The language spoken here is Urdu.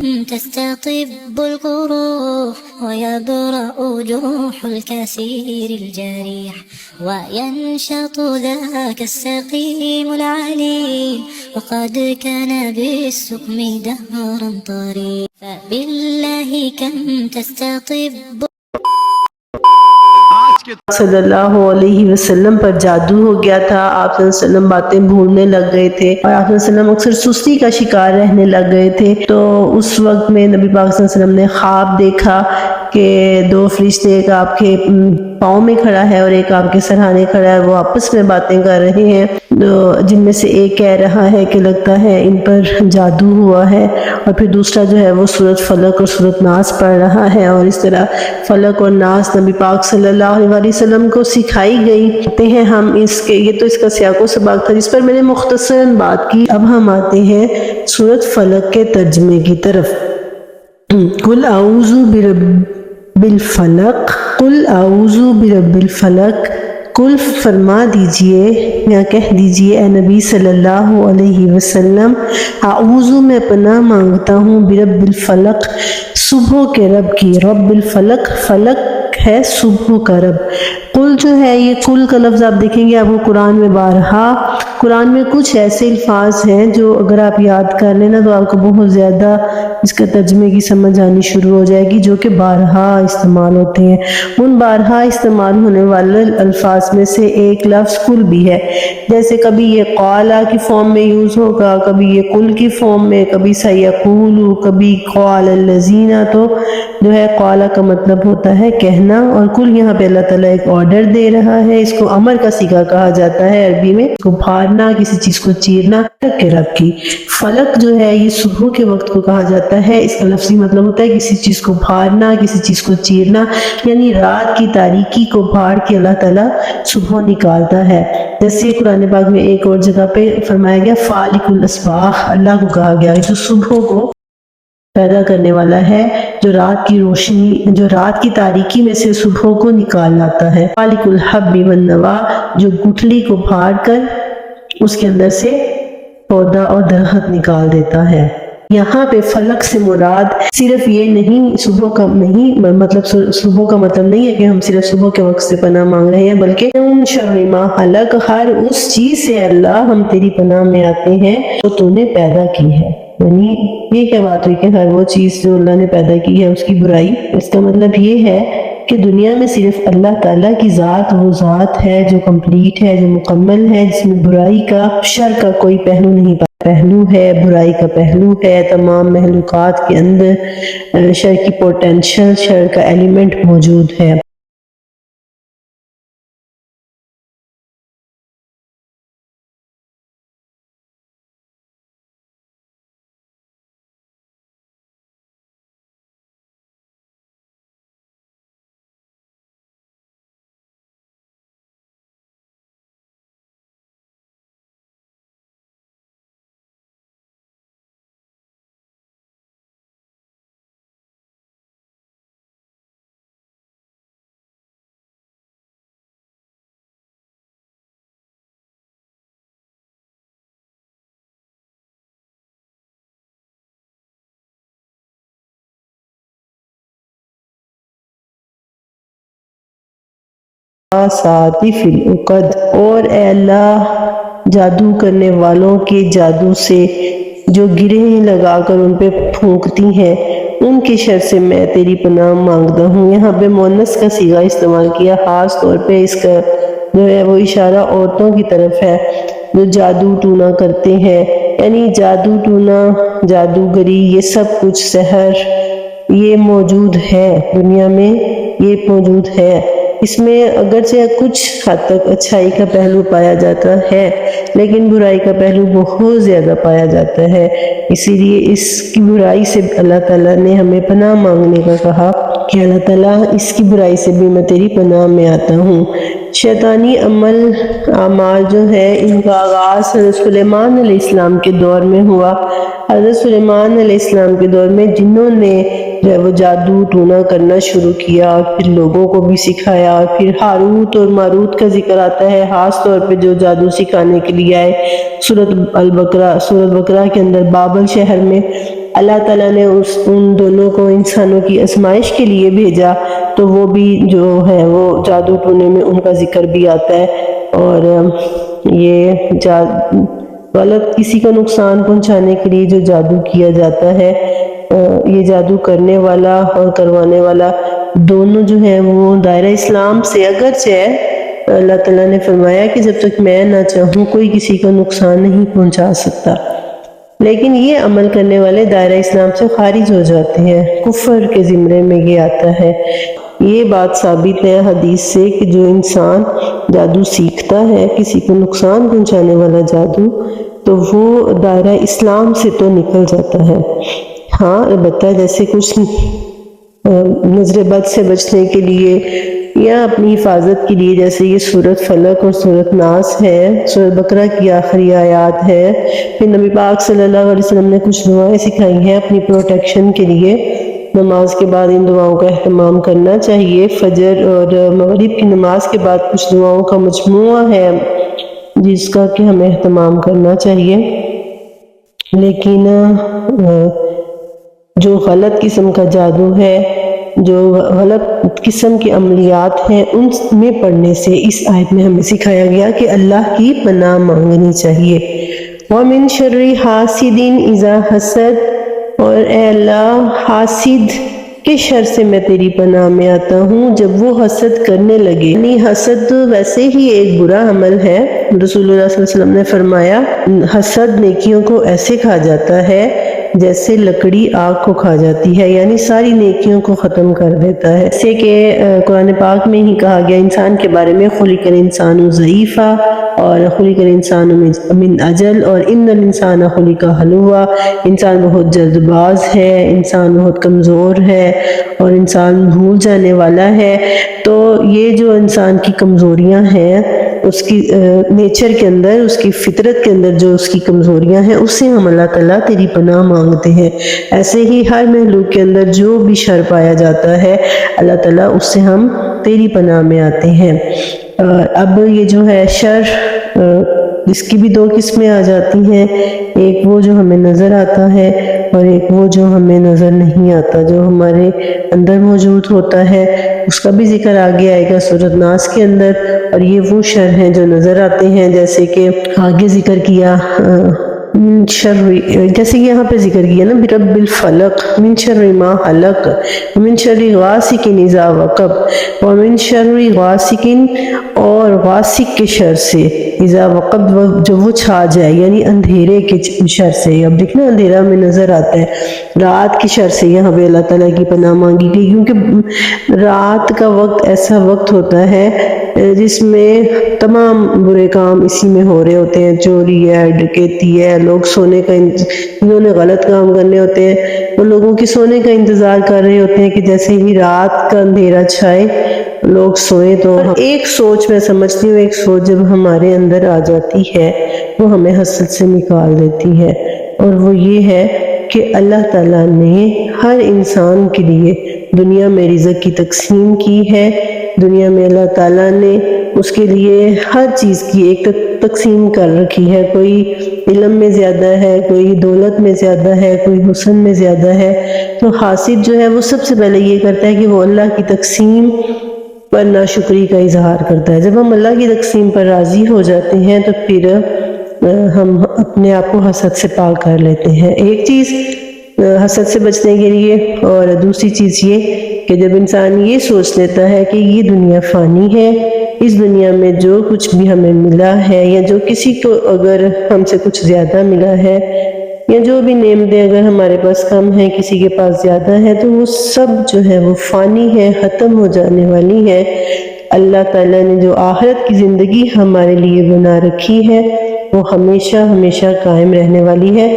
تستطب القروح ويبرأ جروح الكثير الجريح وينشط ذاك السقيم العليل وقد كان بالسقم دهرا طريق فبالله كم تستطب صلی اللہ علیہ وسلم پر جادو ہو گیا تھا. آپ صلی اللہ علیہ وسلم باتیں بھولنے لگ گئے تھے اور آپ صلی اللہ علیہ وسلم اکثر سستی کا شکار رہنے لگ گئے تھے. تو اس وقت میں نبی پاک صلی اللہ علیہ وسلم نے خواب دیکھا کہ دو فرشتے، ایک آپ کے پاؤں میں کھڑا ہے اور ایک آپ کے سرہانے کھڑا ہے. وہ آپس میں باتیں کر رہے ہیں، جن میں سے ایک کہہ رہا ہے کہ لگتا ہے ان پر جادو ہوا ہے، اور پھر دوسرا جو ہے وہ سورۃ فلق اور سورۃ ناس پڑھ رہا ہے. اور اس طرح فلق اور ناس نبی پاک صلی اللہ علیہ وسلم کو سکھائی گئی. کہتے ہیں ہم یہ تو اس کا سیاق و سباق تھا جس پر میں نے مختصراً بات کی. اب ہم آتے ہیں سورۃ فلق کے ترجمے کی طرف. قل اعوذ برب الفلق، قل اعوذ برب الفلق. قل فرما دیجئے یا کہہ دیجئے اے نبی صلی اللہ علیہ وسلم، اعوذ میں پناہ مانگتا ہوں برب الفلق، صبح کے رب کی. رب الفلق، فلق ہے صبح کا رب. قل جو ہے یہ قل کا لفظ آپ دیکھیں گے آپ کو قرآن میں بارہا. قرآن میں کچھ ایسے الفاظ ہیں جو اگر آپ یاد کر لیں نا تو آپ کو بہت زیادہ اس کا ترجمے کی سمجھ آنی شروع ہو جائے گی، جو کہ بارہا استعمال ہوتے ہیں. ان بارہا استعمال ہونے والے الفاظ میں سے ایک لفظ قل بھی ہے. جیسے کبھی یہ قالا کی فارم میں یوز ہوگا، کبھی یہ قل کی فارم میں، کبھی سیقولو، کبھی قال الذین. تو جو ہے قالا کا مطلب ہوتا ہے کہنا، اور قل یہاں پہ اللہ تعالیٰ ایک آرڈر دے رہا ہے. اس کو امر کا صیغہ کہا جاتا ہے عربی میں. اس کو پھاڑنا، کسی چیز کو چیرنا، کے رب کی. فلق جو ہے یہ صبح کے وقت کو کہا جاتا ہے. اس کا لفظی مطلب ہوتا ہے کسی چیز کو پھاڑنا، کسی چیز کو چیرنا، یعنی رات کی تاریکی کو پھاڑ کے اللہ تعالیٰ صبح نکالتا ہے. جیسے قرآن پاک میں ایک اور جگہ پہ فرمایا گیا فالق الاصباح، اللہ کو کہا گیا جو صبح کو پیدا کرنے والا ہے، جو رات کی روشنی، جو رات کی تاریکی میں سے صبح کو نکال لاتا ہے. فالق الحب والنوا، جو گٹھلی کو پھاڑ کر اس کے اندر سے پودا اور درخت نکال دیتا ہے. یہاں پہ فلق سے مراد صرف یہ نہیں، صبح کا نہیں مطلب، صبح کا مطلب نہیں ہے کہ ہم صرف صبح کے وقت سے پناہ مانگ رہے ہیں، بلکہ من شر ما خلق، ہر اس چیز سے اللہ ہم تیری پناہ میں آتے ہیں جو تو نے پیدا کی ہے. یعنی یہ کیا بات ہوئی کہ ہر وہ چیز جو اللہ نے پیدا کی ہے اس کی برائی. اس کا مطلب یہ ہے کہ دنیا میں صرف اللہ تعالیٰ کی ذات وہ ذات ہے جو کمپلیٹ ہے، جو مکمل ہے، جس میں برائی کا، شر کا کوئی پہلو نہیں پہلو ہے، برائی کا پہلو ہے. تمام محلوقات کے اندر شر کی پوٹینشل، شر کا ایلیمنٹ موجود ہے. ساتف العقد، اور اے اللہ جادو کرنے والوں کے جادو سے جو گرہیں لگا کر ان پہ پھونکتی ہیں، ان کی شر سے میں تیری پناہ مانگتا ہوں. یہاں پہ مؤنث کا صیغہ استعمال کیا، خاص طور پہ اس کا جو ہے وہ اشارہ عورتوں کی طرف ہے جو جادو ٹونا کرتے ہیں. یعنی جادو ٹونا، جادوگری، یہ سب کچھ، سحر، یہ موجود ہے دنیا میں، یہ موجود ہے. اس میں اگرچہ کچھ حد تک اچھائی کا پہلو پایا جاتا ہے لیکن برائی کا پہلو بہت زیادہ پایا جاتا ہے. اسی لیے اس کی برائی سے اللہ تعالیٰ نے ہمیں پناہ مانگنے کا کہا کہ اللہ تعالیٰ اس کی برائی سے بھی میں تیری پناہ میں آتا ہوں. شیطانی اعمال جو ہے ان کا آغاز حضرت سلیمان علیہ السلام کے دور میں ہوا. حضرت سلیمان علیہ السلام کے دور میں جنہوں نے جو ہے وہ جادو ٹونا کرنا شروع کیا اور پھر لوگوں کو بھی سکھایا. اور پھر ہاروت اور ماروت کا ذکر آتا ہے خاص طور پہ جو جادو سکھانے کے لیے آئے سورۃ البقرہ کے اندر بابل شہر میں. اللہ تعالیٰ نے ان دونوں کو انسانوں کی آزمائش کے لیے بھیجا، تو وہ بھی جو ہے وہ جادو ٹونے میں ان کا ذکر بھی آتا ہے، اور یہ غلط کسی کا نقصان پہنچانے کے لیے جو جادو کیا جاتا ہے، یہ جادو کرنے والا اور کروانے والا دونوں جو ہیں وہ دائرہ اسلام سے، اگرچہ اللہ تعالیٰ نے فرمایا کہ جب تک میں نہ چاہوں کوئی کسی کا نقصان نہیں پہنچا سکتا، لیکن یہ عمل کرنے والے دائرہ اسلام سے خارج ہو جاتے ہیں، کفر کے زمرے میں یہ آتا ہے۔ یہ بات ثابت ہے حدیث سے کہ جو انسان جادو سیکھتا ہے، کسی کو نقصان پہنچانے والا جادو، تو وہ دائرہ اسلام سے تو نکل جاتا ہے۔ ہاں البتہ جیسے کچھ نظر بد سے بچنے کے لیے یا اپنی حفاظت کے لیے، جیسے یہ سورۃ فلق اور سورۃ ناس ہے، سورۃ بقرہ کی آخری آیات ہے، پھر نبی پاک صلی اللہ علیہ وسلم نے کچھ دعائیں سکھائی ہیں اپنی پروٹیکشن کے لیے، نماز کے بعد ان دعاؤں کا اہتمام کرنا چاہیے۔ فجر اور مغرب کی نماز کے بعد کچھ دعاؤں کا مجموعہ ہے جس کا کہ ہمیں اہتمام کرنا چاہیے، لیکن جو غلط قسم کا جادو ہے، جو غلط قسم کے عملیات ہیں، ان میں پڑھنے سے اس آیت میں ہمیں سکھایا گیا کہ اللہ کی پناہ مانگنی چاہیے۔ وَمِن شَرِّ حَاسِدٍ إِذَا حَسَدَ، اور اے اللہ حاسد کے شر سے میں تیری پناہ میں آتا ہوں جب وہ حسد کرنے لگے۔ یعنی حسد ویسے ہی ایک برا عمل ہے، رسول اللہ صلی اللہ علیہ وسلم نے فرمایا حسد نیکیوں کو ایسے کھا جاتا ہے جیسے لکڑی آگ کو کھا جاتی ہے، یعنی ساری نیکیوں کو ختم کر دیتا ہے۔ جیسے کہ قرآن پاک میں ہی کہا گیا انسان کے بارے میں خلق الانسان ضعیفا، اور خلق الانسان من عجل، اور ان الانسان خلق ہلوعا، انسان بہت جلد باز ہے، انسان بہت کمزور ہے، اور انسان بھول جانے والا ہے۔ تو یہ جو انسان کی کمزوریاں ہیں، اس کی نیچر کے اندر، اس کی فطرت کے اندر جو اس کی کمزوریاں ہیں، اس سے ہم اللہ تعالیٰ تیری پناہ مانگتے ہیں۔ ایسے ہی ہر مخلوق کے اندر جو بھی شر پایا جاتا ہے، اللہ تعالیٰ اس سے ہم تیری پناہ میں آتے ہیں۔ اب یہ جو ہے شر، اس کی بھی دو قسمیں آ جاتی ہیں، ایک وہ جو ہمیں نظر آتا ہے اور ایک وہ جو ہمیں نظر نہیں آتا، جو ہمارے اندر موجود ہوتا ہے، اس کا بھی ذکر آگے آئے گا سورۃ ناس کے اندر۔ اور یہ وہ شر ہیں جو نظر آتے ہیں، جیسے کہ آگے ذکر کیا من شر، جیسے کہ یہاں پہ ذکر کیا نا برب الفلق، من شر ما خلق، ومن شر غاسق اذا وقب، ومن شر غاسق، اور غاسق کے شر سے، اذا وقب جب وہ چھا جائے، یعنی اندھیرے کے شر سے۔ اب دیکھنا اندھیرا میں نظر آتا ہے، رات کی شر سے یہاں پہ اللہ تعالیٰ کی پناہ مانگی گئی، کیونکہ رات کا وقت ایسا وقت ہوتا ہے جس میں تمام برے کام اسی میں ہو رہے ہوتے ہیں، چوری ہے، ڈکیتی ہے، لوگ سونے کا جنہوں نے غلط کام کرنے ہوتے ہیں وہ لوگوں کی سونے کا انتظار کر رہے ہوتے ہیں کہ جیسے ہی رات کا اندھیرا چھائے لوگ سوئیں۔ تو ایک سوچ میں سمجھتی ہوں، ایک سوچ جب ہمارے اندر آ جاتی ہے وہ ہمیں حسد سے نکال دیتی ہے، اور وہ یہ ہے کہ اللہ تعالیٰ نے ہر انسان کے لیے دنیا میں رزق کی تقسیم کی ہے۔ دنیا میں اللہ تعالیٰ نے اس کے لیے ہر چیز کی ایک تقسیم کر رکھی ہے، کوئی علم میں زیادہ ہے، کوئی دولت میں زیادہ ہے، کوئی حسن میں زیادہ ہے۔ تو حاسد جو ہے وہ سب سے پہلے یہ کرتا ہے کہ وہ اللہ کی تقسیم پر ناشکری کا اظہار کرتا ہے۔ جب ہم اللہ کی تقسیم پر راضی ہو جاتے ہیں تو پھر ہم اپنے آپ کو حسد سے پاک کر لیتے ہیں۔ ایک چیز حسد سے بچنے کے لیے، اور دوسری چیز یہ کہ جب انسان یہ سوچ لیتا ہے کہ یہ دنیا فانی ہے، اس دنیا میں جو کچھ بھی ہمیں ملا ہے، یا جو کسی کو اگر ہم سے کچھ زیادہ ملا ہے، یا جو بھی نعمتیں اگر ہمارے پاس کم ہیں کسی کے پاس زیادہ ہے، تو وہ سب جو ہے وہ فانی ہے، ختم ہو جانے والی ہے۔ اللہ تعالیٰ نے جو آخرت کی زندگی ہمارے لیے بنا رکھی ہے وہ ہمیشہ ہمیشہ قائم رہنے والی ہے۔